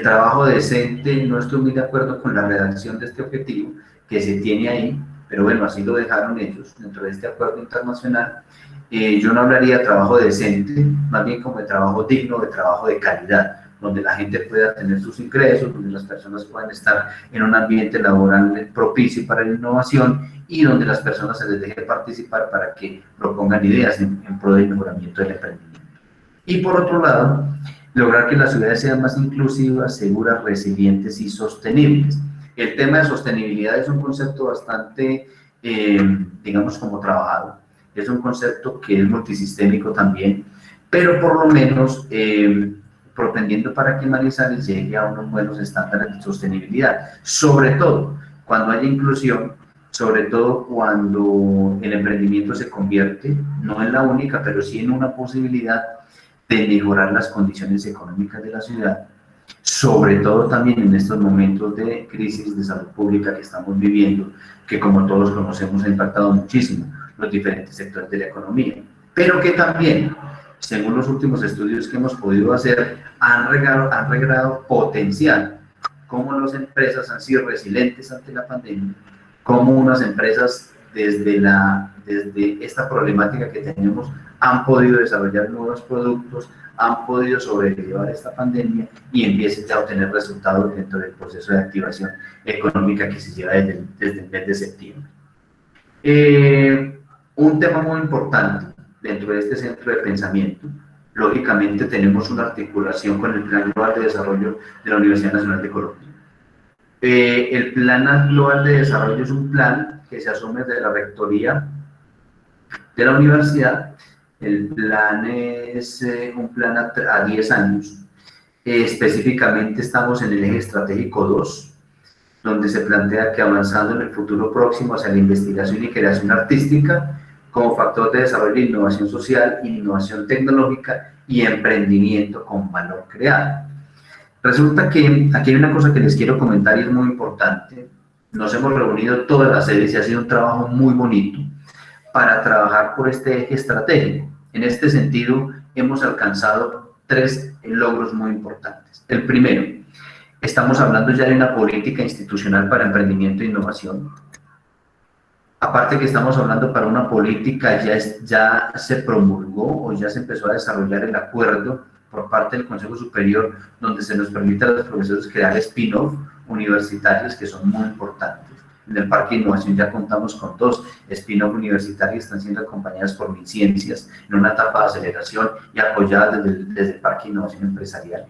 trabajo decente, no estoy muy de acuerdo con la redacción de este objetivo que se tiene ahí, pero bueno, así lo dejaron ellos dentro de este acuerdo internacional. Yo no hablaría de trabajo decente, más bien como de trabajo digno, de trabajo de calidad, donde la gente pueda tener sus ingresos, donde las personas puedan estar en un ambiente laboral propicio para la innovación y donde las personas se les deje participar para que propongan ideas en pro del mejoramiento del emprendimiento. Y por otro lado, lograr que las ciudades sean más inclusivas, seguras, resilientes y sostenibles. El tema de sostenibilidad es un concepto bastante, digamos, como trabajado. Es un concepto que es multisistémico también, pero por lo menos propendiendo para que Manizales llegue a unos buenos estándares de sostenibilidad, sobre todo cuando haya inclusión, sobre todo cuando el emprendimiento se convierte, no en la única, pero sí en una posibilidad de mejorar las condiciones económicas de la ciudad, sobre todo también en estos momentos de crisis de salud pública que estamos viviendo, que como todos conocemos ha impactado muchísimo los diferentes sectores de la economía, pero que también, según los últimos estudios que hemos podido hacer, han regalado potencial, cómo las empresas han sido resilientes ante la pandemia, cómo unas empresas desde esta problemática que tenemos han podido desarrollar nuevos productos, han podido sobrellevar esta pandemia y empiecen ya a obtener resultados dentro del proceso de activación económica que se lleva desde el mes de septiembre. Un tema muy importante dentro de este centro de pensamiento, lógicamente tenemos una articulación con el Plan Global de Desarrollo de la Universidad Nacional de Colombia. El Plan Global de Desarrollo es un plan que se asume desde la rectoría de la universidad. El plan es un plan a 10 años. Específicamente estamos en el eje estratégico 2, donde se plantea que avanzando en el futuro próximo hacia la investigación y creación artística como factor de desarrollo de innovación social, innovación tecnológica y emprendimiento con valor creado. Resulta que aquí hay una cosa que les quiero comentar y es muy importante. Nos hemos reunido todas las sedes y ha sido un trabajo muy bonito para trabajar por este eje estratégico. En este sentido, hemos alcanzado 3 logros muy importantes. El primero, estamos hablando ya de una política institucional para emprendimiento e innovación. Aparte que estamos hablando para una política, ya se promulgó o ya se empezó a desarrollar el acuerdo por parte del Consejo Superior, donde se nos permite a los profesores crear spin-off universitarios que son muy importantes. En el Parque de Innovación ya contamos con 2 spin-off universitarios que están siendo acompañadas por MinCiencias en una etapa de aceleración y apoyadas desde el Parque de Innovación Empresarial.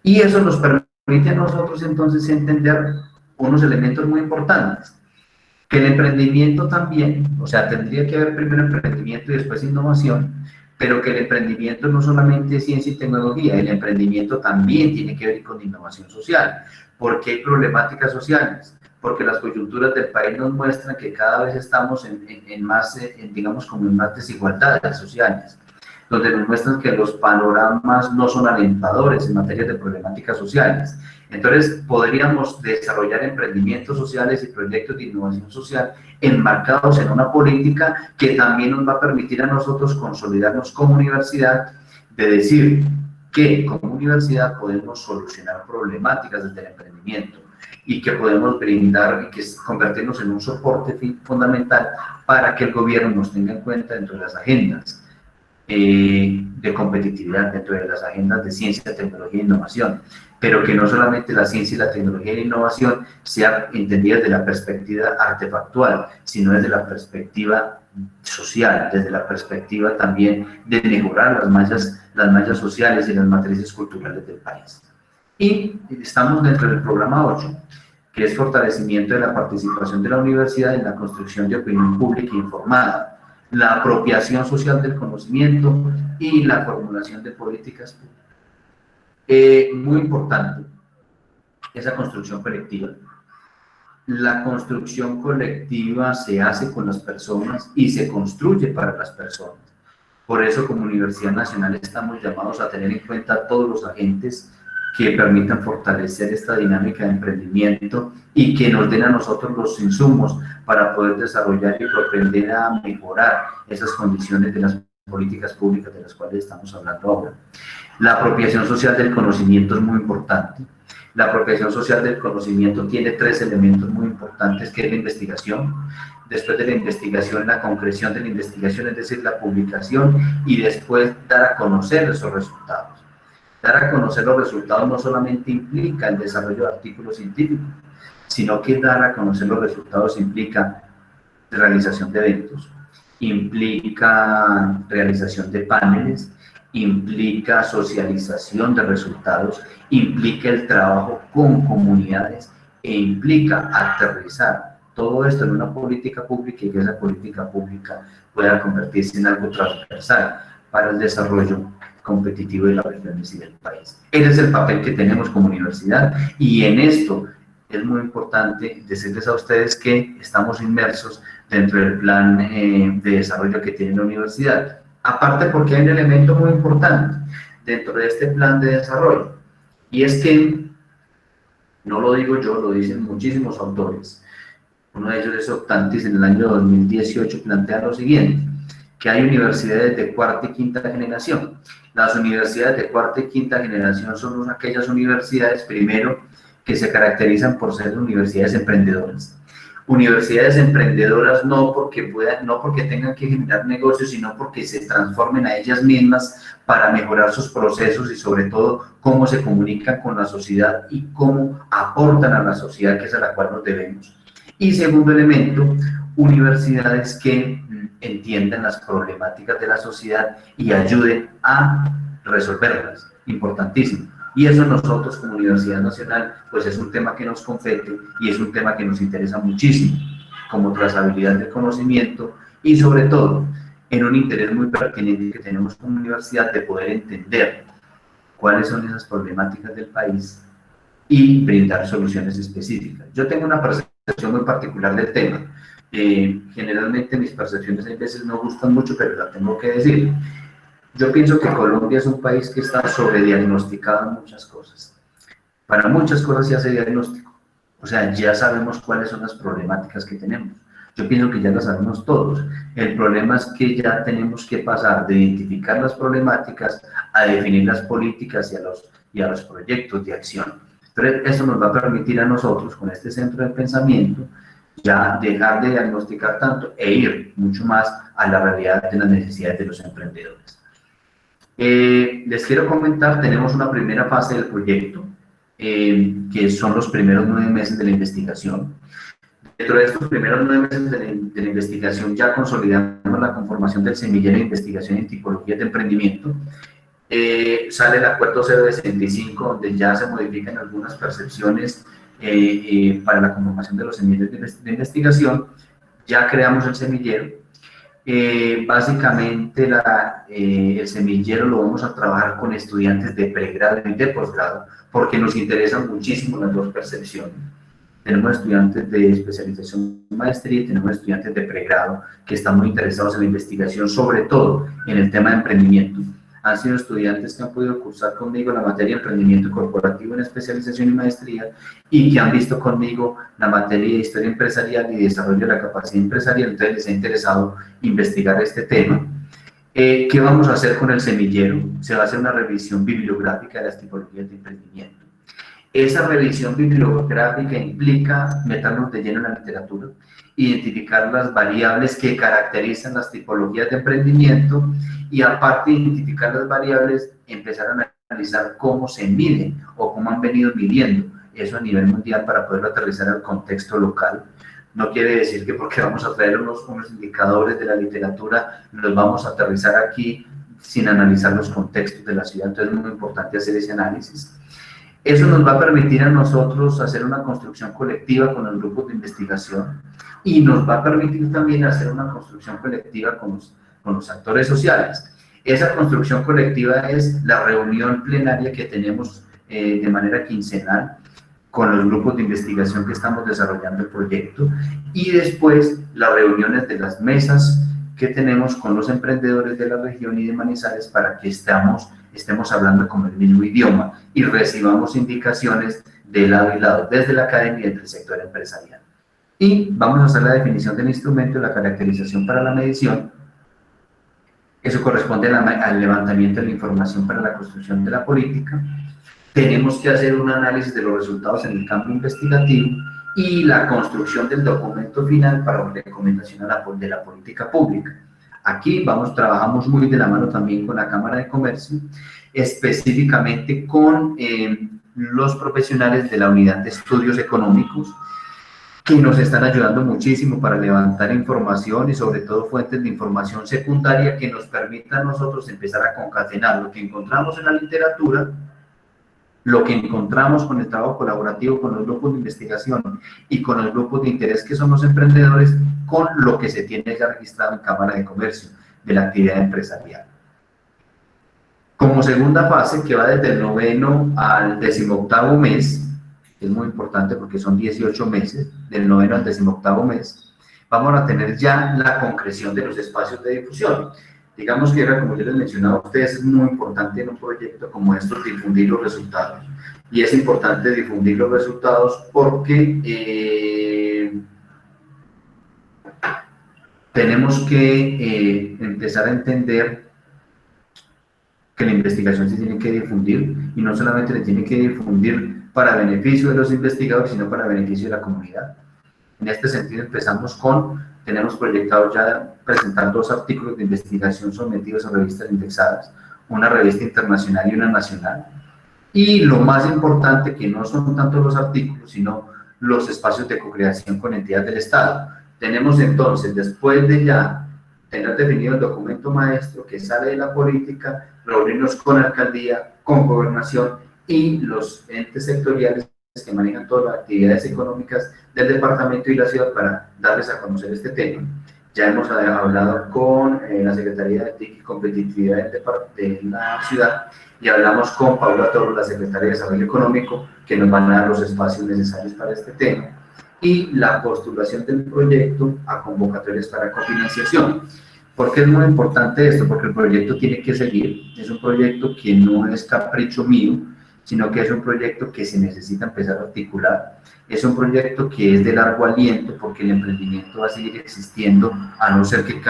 Y eso nos permite a nosotros entonces entender unos elementos muy importantes. Que el emprendimiento también, o sea, tendría que haber primero emprendimiento y después innovación, pero que el emprendimiento no solamente es ciencia y tecnología, el emprendimiento también tiene que ver con innovación social, porque hay problemáticas sociales, porque las coyunturas del país nos muestran que cada vez estamos digamos, como en más desigualdades sociales, donde nos muestran que los panoramas no son alentadores en materia de problemáticas sociales. Entonces, podríamos desarrollar emprendimientos sociales y proyectos de innovación social enmarcados en una política que también nos va a permitir a nosotros consolidarnos como universidad, de decir que como universidad podemos solucionar problemáticas desde el emprendimiento y que podemos brindar y que convertirnos en un soporte fundamental para que el gobierno nos tenga en cuenta dentro de las agendas de competitividad, dentro de las agendas de ciencia, tecnología e innovación, pero que no solamente la ciencia y la tecnología e la innovación sea entendida desde la perspectiva artefactual, sino desde la perspectiva social, desde la perspectiva también de mejorar las mallas sociales y las matrices culturales del país. Y estamos dentro del programa 8, que es fortalecimiento de la participación de la universidad en la construcción de opinión pública informada, la apropiación social del conocimiento y la formulación de políticas públicas. Muy importante, esa construcción colectiva. La construcción colectiva se hace con las personas y se construye para las personas. Por eso, como Universidad Nacional, estamos llamados a tener en cuenta a todos los agentes que permitan fortalecer esta dinámica de emprendimiento y que nos den a nosotros los insumos para poder desarrollar y propender a mejorar esas condiciones de las políticas públicas de las cuales estamos hablando ahora. La apropiación social del conocimiento es muy importante. La apropiación social del conocimiento tiene 3 elementos muy importantes, que es la investigación, después de la investigación, la concreción de la investigación, es decir, la publicación, y después dar a conocer esos resultados. Dar a conocer los resultados no solamente implica el desarrollo de artículos científicos, sino que dar a conocer los resultados implica realización de eventos, implica realización de paneles, implica socialización de resultados, implica el trabajo con comunidades e implica aterrizar todo esto en una política pública y que esa política pública pueda convertirse en algo transversal para el desarrollo competitivo de las regiones y del país. Ese es el papel que tenemos como universidad, y en esto es muy importante decirles a ustedes que estamos inmersos dentro del plan de desarrollo que tiene la universidad. Aparte, porque hay un elemento muy importante dentro de este plan de desarrollo, y es que, no lo digo yo, lo dicen muchísimos autores. Uno de ellos es Optantis, en el año 2018 plantea lo siguiente, que hay universidades de cuarta y quinta generación. Las universidades de cuarta y quinta generación son aquellas universidades, primero, que se caracterizan por ser universidades emprendedoras. Universidades emprendedoras no porque tengan que generar negocios, sino porque se transformen a ellas mismas para mejorar sus procesos y sobre todo cómo se comunican con la sociedad y cómo aportan a la sociedad, que es a la cual nos debemos. Y segundo elemento, universidades que entiendan las problemáticas de la sociedad y ayuden a resolverlas, importantísimo. Y eso nosotros como Universidad Nacional, pues es un tema que nos compete y es un tema que nos interesa muchísimo, como trazabilidad del conocimiento y sobre todo en un interés muy pertinente que tenemos como universidad de poder entender cuáles son esas problemáticas del país y brindar soluciones específicas. Yo tengo una percepción muy particular del tema. Generalmente mis percepciones a veces no gustan mucho, pero la tengo que decir. Yo pienso que Colombia es un país que está sobrediagnosticado en muchas cosas. Para muchas cosas se hace diagnóstico. O sea, ya sabemos cuáles son las problemáticas que tenemos. Yo pienso que ya las sabemos todos. El problema es que ya tenemos que pasar de identificar las problemáticas a definir las políticas y a los proyectos de acción. Entonces, eso nos va a permitir a nosotros, con este centro de pensamiento, ya dejar de diagnosticar tanto e ir mucho más a la realidad de las necesidades de los emprendedores. Les quiero comentar, tenemos una primera fase del proyecto, que son los primeros 9 meses de la investigación. Dentro de estos primeros 9 meses de la investigación ya consolidamos la conformación del semillero de investigación en tipologías de emprendimiento. Sale el acuerdo 065, donde ya se modifican algunas percepciones para la conformación de los semilleros de investigación. Ya creamos el semillero. Básicamente el semillero lo vamos a trabajar con estudiantes de pregrado y de posgrado, porque nos interesan muchísimo las dos percepciones. Tenemos estudiantes de especialización y maestría y tenemos estudiantes de pregrado que están muy interesados en la investigación, sobre todo en el tema de emprendimiento. Han sido estudiantes que han podido cursar conmigo la materia de emprendimiento corporativo en especialización y maestría, y que han visto conmigo la materia de historia empresarial y desarrollo de la capacidad empresarial. Entonces les ha interesado investigar este tema. ¿Qué vamos a hacer con el semillero? Se va a hacer una revisión bibliográfica de las tipologías de emprendimiento. Esa revisión bibliográfica implica meternos de lleno en la literatura, identificar las variables que caracterizan las tipologías de emprendimiento y, aparte de identificar las variables, empezar a analizar cómo se miden o cómo han venido midiendo eso a nivel mundial para poderlo aterrizar al contexto local. No quiere decir que porque vamos a traer unos indicadores de la literatura los vamos a aterrizar aquí sin analizar los contextos de la ciudad. Entonces es muy importante hacer ese análisis. Eso nos va a permitir a nosotros hacer una construcción colectiva con los grupos de investigación y nos va a permitir también hacer una construcción colectiva con los actores sociales. Esa construcción colectiva es la reunión plenaria que tenemos de manera quincenal con los grupos de investigación que estamos desarrollando el proyecto, y después las reuniones de las mesas que tenemos con los emprendedores de la región y de Manizales para que estemos hablando con el mismo idioma y recibamos indicaciones de lado y lado, desde la academia y desde el sector empresarial. Y vamos a hacer la definición del instrumento, la caracterización para la medición. Eso corresponde al levantamiento de la información para la construcción de la política. Tenemos que hacer un análisis de los resultados en el campo investigativo y la construcción del documento final para la recomendación de la política pública. Aquí trabajamos muy de la mano también con la Cámara de Comercio, específicamente con los profesionales de la Unidad de Estudios Económicos, que nos están ayudando muchísimo para levantar información y sobre todo fuentes de información secundaria que nos permitan a nosotros empezar a concatenar lo que encontramos en la literatura, lo que encontramos con el trabajo colaborativo con los grupos de investigación y con los grupos de interés que son los emprendedores, con lo que se tiene ya registrado en Cámara de Comercio de la actividad empresarial. Como segunda fase, que va desde el 9º al 18º mes, es muy importante porque son 18 meses, del 9º al 18º mes, vamos a tener ya la concreción de los espacios de difusión. Digamos que era, como yo les mencionaba a ustedes, es muy importante en un proyecto como estos difundir los resultados. Y es importante difundir los resultados porque tenemos que empezar a entender que la investigación se tiene que difundir, y no solamente se tiene que difundir para beneficio de los investigadores, sino para beneficio de la comunidad. En este sentido tenemos proyectado ya presentar 2 artículos de investigación sometidos a revistas indexadas, una revista internacional y una nacional. Y lo más importante, que no son tanto los artículos, sino los espacios de co-creación con entidades del Estado. Tenemos entonces, después de ya tener definido el documento maestro que sale de la política, reunirnos con la alcaldía, con gobernación y los entes sectoriales que manejan todas las actividades económicas del departamento y la ciudad para darles a conocer este tema. Ya hemos hablado con la Secretaría de TIC y Competitividad de la ciudad, y hablamos con Paula Toro, la Secretaria de Desarrollo Económico, que nos van a dar los espacios necesarios para este tema, y la postulación del proyecto a convocatorias para cofinanciación. ¿Por qué es muy importante esto? Porque el proyecto tiene que seguir, es un proyecto que no es capricho mío, sino que es un proyecto que se necesita empezar a articular, es un proyecto que es de largo aliento, porque el emprendimiento va a seguir existiendo, a no ser que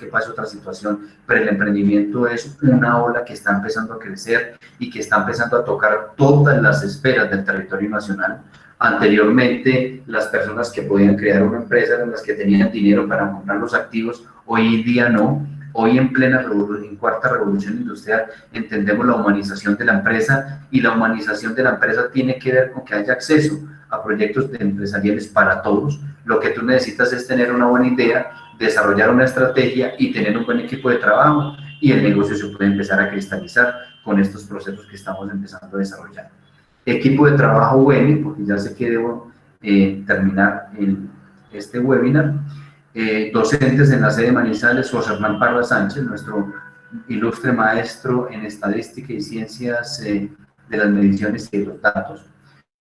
pase otra situación, pero el emprendimiento es una ola que está empezando a crecer y que está empezando a tocar todas las esferas del territorio nacional. Anteriormente, las personas que podían crear una empresa eran las que tenían dinero para comprar los activos, hoy en día no. Hoy en cuarta revolución industrial entendemos la humanización de la empresa, y la humanización de la empresa tiene que ver con que haya acceso a proyectos empresariales para todos. Lo que tú necesitas es tener una buena idea, desarrollar una estrategia y tener un buen equipo de trabajo, y el negocio se puede empezar a cristalizar con estos procesos que estamos empezando a desarrollar. Equipo de trabajo bueno, porque ya sé que debo terminar este webinar. Docentes en la sede de Manizales, José Hernán Parra Sánchez, nuestro ilustre maestro en estadística y ciencias de las mediciones y los datos.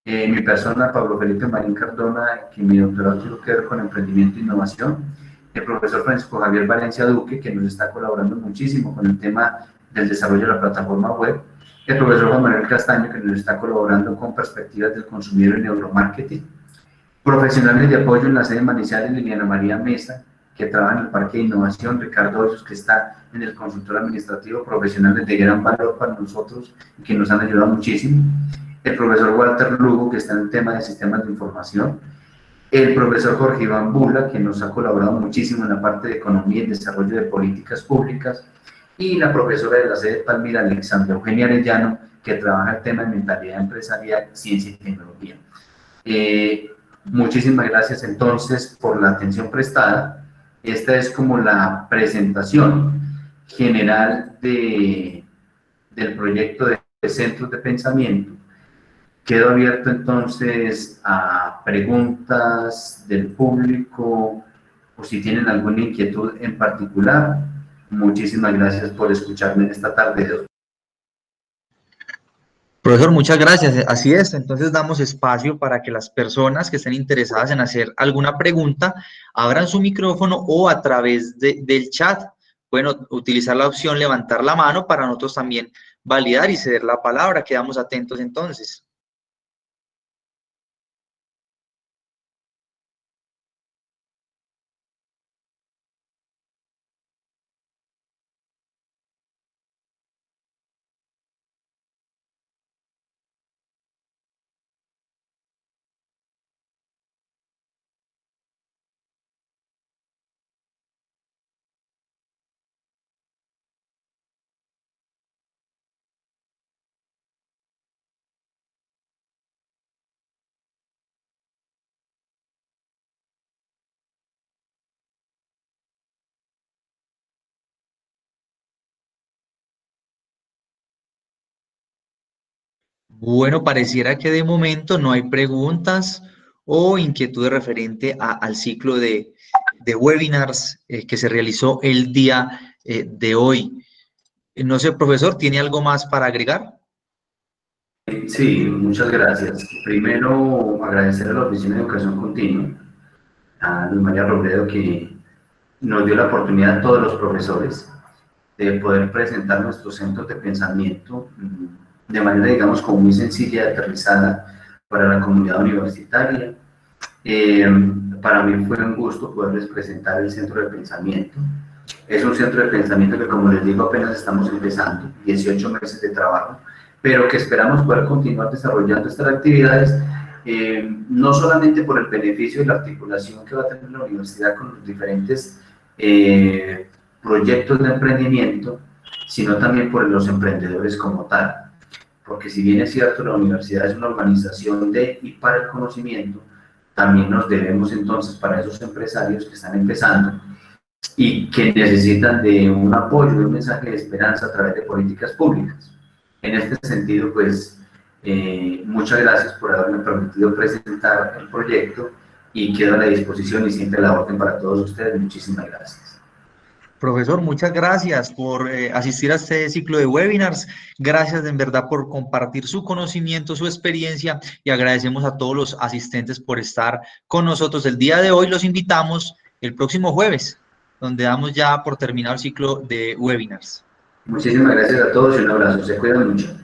Mi persona, Pablo Felipe Marín Cardona, que mi doctorado tiene que ver con emprendimiento e innovación. El profesor Francisco Javier Valencia Duque, que nos está colaborando muchísimo con el tema del desarrollo de la plataforma web. El profesor Juan Manuel Castaño, que nos está colaborando con perspectivas del consumidor en neuromarketing. Profesionales de apoyo en la sede Manizales, Liliana María Mesa, que trabaja en el Parque de Innovación, Ricardo Hoyos, que está en el consultor administrativo, profesionales de gran valor para nosotros y que nos han ayudado muchísimo. El profesor Walter Lugo, que está en el tema de sistemas de información. El profesor Jorge Iván Bula, que nos ha colaborado muchísimo en la parte de economía y desarrollo de políticas públicas. Y la profesora de la sede Palmira, Alexandra Eugenia Arellano, que trabaja el tema de mentalidad empresarial, ciencia y tecnología. Muchísimas gracias entonces por la atención prestada. Esta es como la presentación general del proyecto de Centros de Pensamiento. Quedo abierto entonces a preguntas del público o si tienen alguna inquietud en particular. Muchísimas gracias por escucharme en esta tarde de hoy. Profesor, muchas gracias. Así es, entonces damos espacio para que las personas que estén interesadas en hacer alguna pregunta abran su micrófono o a través del chat. Bueno, utilizar la opción levantar la mano para nosotros también validar y ceder la palabra. Quedamos atentos entonces. Bueno, pareciera que de momento no hay preguntas o inquietudes referente al ciclo de webinars que se realizó el día de hoy. No sé, profesor, ¿tiene algo más para agregar? Sí, muchas gracias. Primero, agradecer a la Oficina de Educación Continua, a Luz María Robledo, que nos dio la oportunidad a todos los profesores de poder presentar nuestros centros de pensamiento de manera, digamos, como muy sencilla y aterrizada para la comunidad universitaria. Eh, para mí fue un gusto poderles presentar el centro de pensamiento. Es un centro de pensamiento que, como les digo, apenas estamos empezando, 18 meses de trabajo, pero que esperamos poder continuar desarrollando estas actividades, no solamente por el beneficio y la articulación que va a tener la universidad con los diferentes proyectos de emprendimiento, sino también por los emprendedores como tal. Porque si bien es cierto, la universidad es una organización de y para el conocimiento, también nos debemos entonces para esos empresarios que están empezando y que necesitan de un apoyo, de un mensaje de esperanza a través de políticas públicas. En este sentido, pues, muchas gracias por haberme permitido presentar el proyecto y quedo a la disposición y siempre a la orden para todos ustedes. Muchísimas gracias. Profesor, muchas gracias por asistir a este ciclo de webinars. Gracias en verdad por compartir su conocimiento, su experiencia y agradecemos a todos los asistentes por estar con nosotros el día de hoy. Los invitamos el próximo jueves, donde damos ya por terminado el ciclo de webinars. Muchísimas gracias a todos y un abrazo. Se cuidan mucho.